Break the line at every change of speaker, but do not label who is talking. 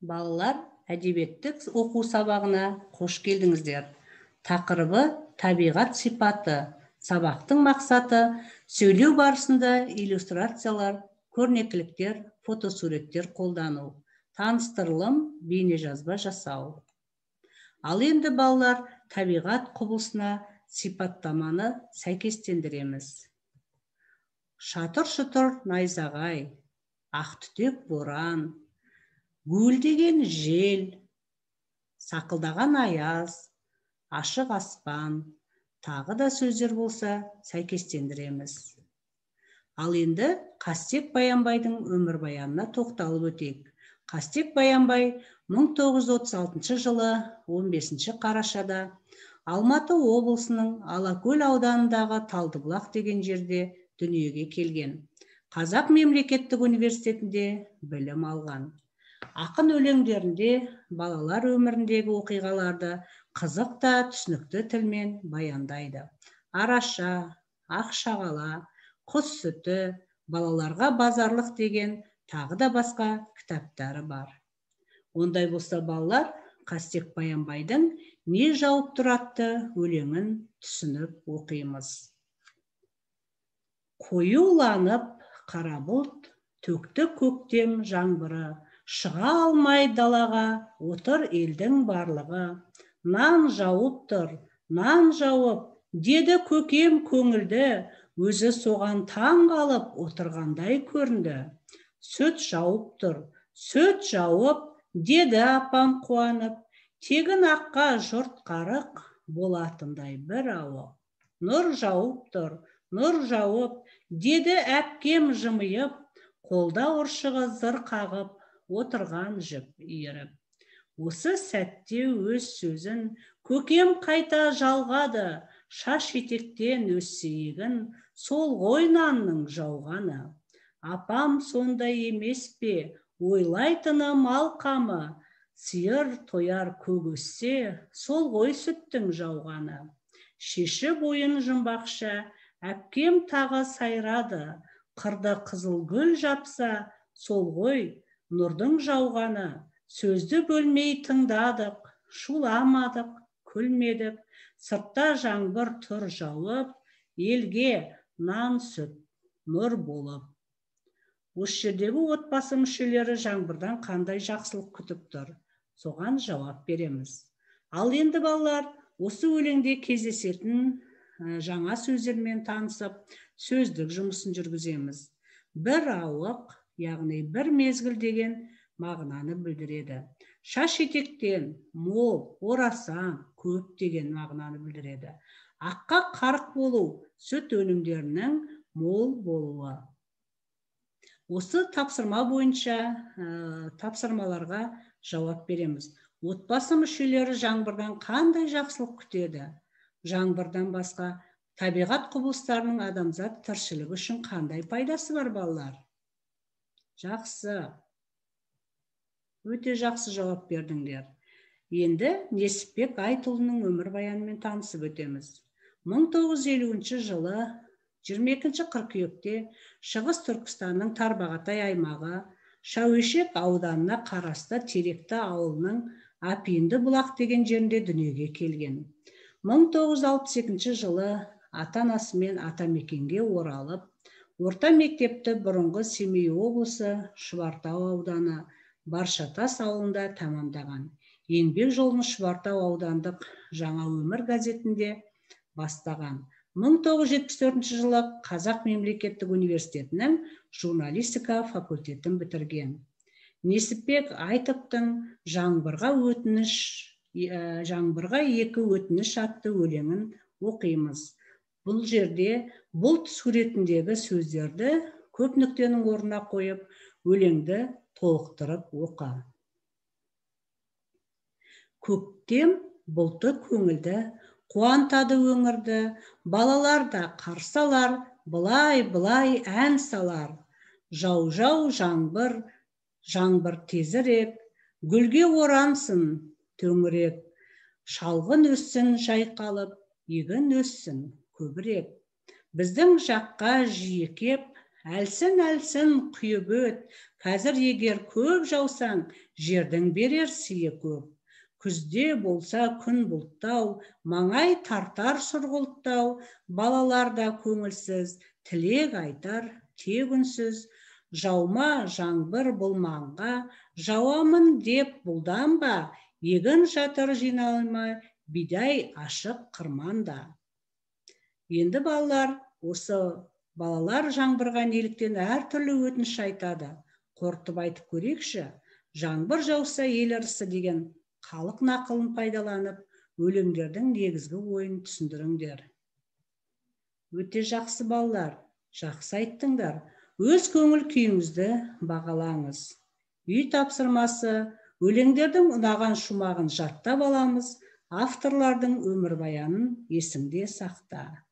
Балалар, әдебиеттік оқу сабағына қош келдіңіздер. Тақырыбы табиғат сипаты. Сабақтың мақсаты сөйлеу барысында иллюстрациялар, көрнекіліктер, фотосуреттер қолдану. Таныстырылым, бейнежазба жасау. Ал енді балалар, табиғат құбылысына сипаттаманы сәйкестендіреміз. Шатыр-шұтыр найзағай, ақтүтек боран, гуілдеген жел, сақылдаған аяз, ашық аспан, тағы да сөздер болса сәйкестендіреміз. Ал енді Қастек Баянбайдың өмірбаянына тоқталып өтейік. Қастек Баянбай 1936 жылы 15 қарашада Алматы облысының Алакөл ауданындағы Талдыбұлақ деген жерде дүниеге келген. Қазақ мемлекеттік университетінде білім алған. Ақын өлеңдерінде балалар өміріндегі оқиғаларды қызық та түсінікті тілмен баяндайды. Араша, Ақшағала, Құс сүті, балаларға базарлық деген тағы да басқа кітаптары бар. Ондай болса балалар, Қастек Баянбайдың «Не жауып тұр» атты өлеңін түсініп оқимыз. Қоюланып қара бұлт, төкті көктем жаңбыры, шыға алмай далаға, отыр елдің барлығы. Нан жауып тұр, нан жауып, деді көкем көңілді, өзі соған таң қалып отырғандай көрінді. Сүт жауып тұр, сүт жауып, деді апам қуанып, тегін аққа жұрт қарық, болатындай бір ауық. Нұр жауып тұр, нұр жауып, деді әпкем жымиып, қолда ұршығы зыр қағып, отырған жіп иіріп. Осы сәтте өз сөзін көкем қайта жалғады, шаш етектен өссе егін, сол ғой нанның жауғаны. Апам сондай емес пе, ойлайтыны мал қамы, сиыр тояр көк өссе, сол ғой сүттің жауғаны. Шешіп ойын жұмбақша, әпкем тағы сайрады, қырды қызыл гүл жапса, сол ғой нұрдың жауғаны. Сөзді бөлмей тыңдадық, шуламадық, күлмедік, сыртта жаңбыр тұр жауып, елге нан сүт нұр болып. Осы жердегі отбасы мүшелері жаңбырдан қандай жақсылық күтіп тұр? Соған жауап береміз. Ал енді балалар, осы өлеңде кездесетін жаңа сөздермен танысып, сөздік жұмысын жүргіземіз. Бір ауық, яғни бір мезгіл деген мағынаны білдіреді. Шаш етектен, мол, орасан, көп деген мағынаны білдіреді. Аққа қарық болу, сүт өнімдерінің мол болуы. Осы тапсырма бойынша тапсырмаларға жауап береміз. Отбасы мүшелері жаңбырдан қандай жақсылық күтеді? Жаңбырдан басқа табиғат құбылыстарының адамзат тіршілігі үшін қандай пайдасы бар балалар? Жақсы. Өте жақсы жауап бердіңдер. Енді Несіпбек Айтұлының өмірбаянымен танысып өтеміз. 1950 жылы 22 қыркүйекте Шығыс Түркістанның Тарбағатай аймағы Шәуешек ауданына қарасты Теректі ауылының Апиынды бұлақ деген жерінде дүниеге келген. 1962 жылы ата-анасымен атамекенге оралып, орта мектепті бұрынғы Семей облысы Шұбартау ауданы Баршатас ауылында тәмамдаған. Еңбек жолын Шұбартау аудандық Жаңа өмір газетінде бастаған. 1974 жылы Қазақ мемлекеттік университетінің журналистика факультетін бітірген. Несіпбек Айтұлдың жаңбырға екі өтініш атты өлеңін оқимыз. Бұл жерде бұлт суретіндегі сөздерді көп нүктенің орнына қойып, өлеңді толықтырып оқы. Көктем бұлты көңілді, қуантады өңірді, балалар да қарсалар, былай ән салар. Жау жаңбыр, жаңбыр тезірек, гүлге орансын төңірек, шалғын өссін жайқалып, егін өссін көбірек. Біздің жаққа жиі кеп, әлсін құйып өт, қазір егер көп жаусаң, жердің берер сыйы көп. Күзде болса күн бұлттау, маңай тартар сұрғылттау, балалар да көңілсіз, тілек айтар тек үнсіз. Жаума жаңбыр бұл маңға, жауамын деп бұлданба, егін жатыр жиналмай, бидай ашық қырманда. Енді балалар жаңбырға неліктен әртүрлі өтініш айтады. Қорытып айтып көрейікші. Жаңбыр жауса ел ырысы деген халық нақылын пайдаланып, өлеңдердің негізгі ойын түсіндіріңдер. Өте жақсы балалар, жақсы айттыңдар. Өз көңіл күйіңізді бағалаңыз. Үй тапсырмасы: өлеңдердің ұнаған шумағын жаттап аламыз, авторлардың өмірбаянын есіңде сақта.